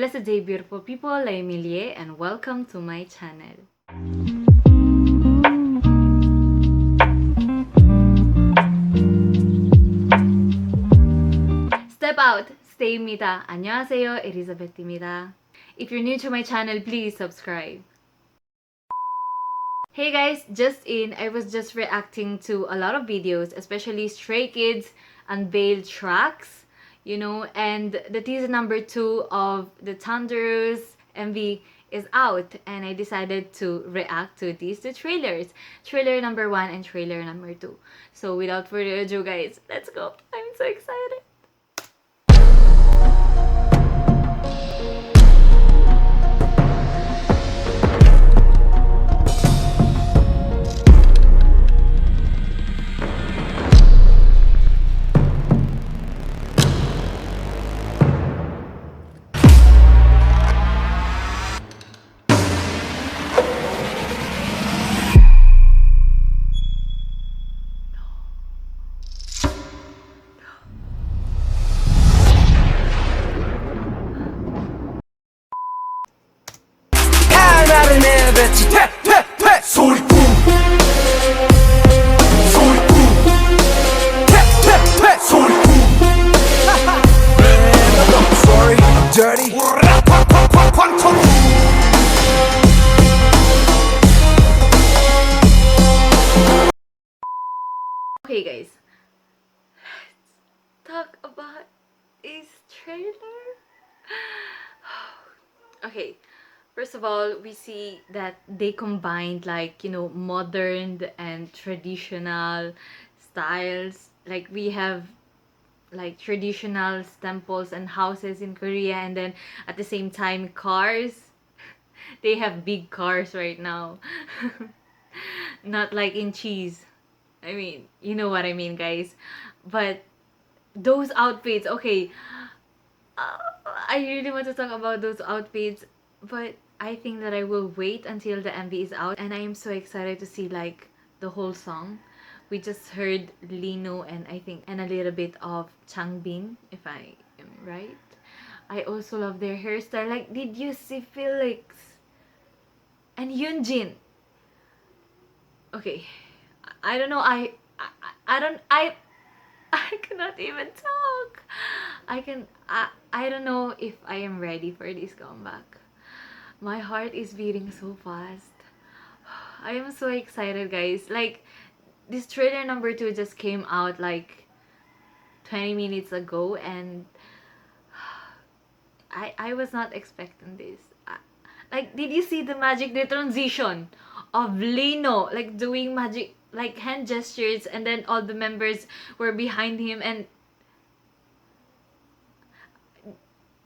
Blessed day, beautiful people. I'm Emilie and welcome to my channel. Step out, stay입니다. 안녕하세요, Elizabeth입니다. If you're new to my channel, please subscribe. Hey guys, I was just reacting to a lot of videos, especially Stray Kids unveiled tracks, and the teaser number 2 of the Thunderous MV is out, and I decided to react to these two trailers, trailer number 1 and trailer number 2. So without further ado, guys, let's go. I'm so excited. Dirty. Okay guys, let's talk about this trailer. Okay, first of all, we see that they combined modern and traditional styles. Like we have traditional temples and houses in Korea, and then at the same time cars. They have big cars right now. Not like in cheese. I mean, you know what I mean, guys. But those outfits, okay. I really want to talk about those outfits, but I think that I will wait until the MV is out, and I am so excited to see the whole song. We just heard Lino and a little bit of Changbin, if I am right. I also love their hairstyle. Like, did you see Felix and Yoonjin? Okay, I don't know. I cannot even talk. I don't know if I am ready for this comeback. My heart is beating so fast. I am so excited, guys. Like, this trailer number 2 just came out 20 minutes ago, and I was not expecting this. Did you see the transition of Lino doing magic hand gestures, and then all the members were behind him, and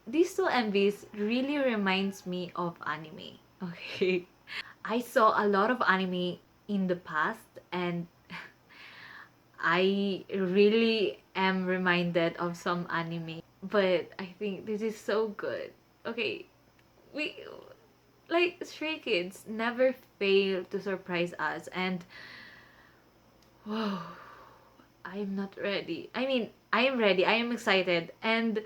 these two MVs really reminds me of anime. Okay, I saw a lot of anime in the past, and I really am reminded of some anime, but I think this is so good. Okay, we Stray Kids never fail to surprise us, and whoa, I am not ready. I mean, I am ready. I am excited, and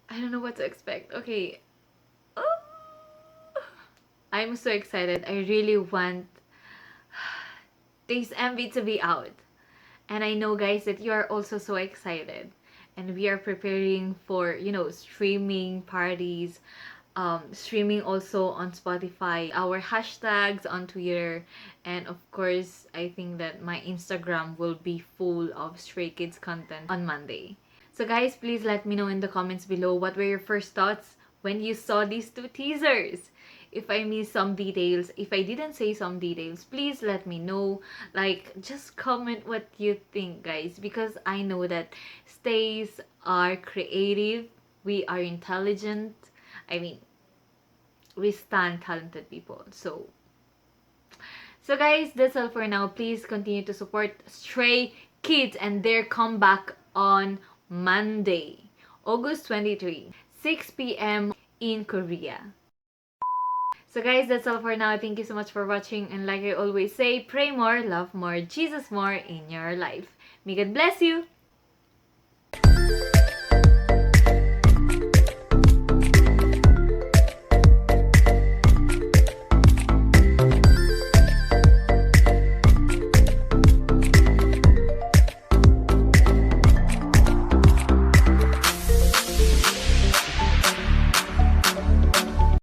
I don't know what to expect. Okay, oh, I'm so excited. I really want this MV to be out, and I know, guys, that you are also so excited, and we are preparing for streaming parties, streaming also on Spotify, our hashtags on Twitter, and of course I think that my Instagram will be full of Stray Kids content on Monday. So guys, please let me know in the comments below what were your first thoughts when you saw these two teasers. If I missed some details, if I didn't say some details, please let me know. Just comment what you think, guys, because I know that stays are creative, we are intelligent. I mean, we stand talented people. So guys, that's all for now. Please continue to support Stray Kids and their comeback on Monday, August 23, 6 p.m. in Korea. So guys, that's all for now. Thank you so much for watching, and like I always say, pray more, love more, Jesus more in your life. May God bless you.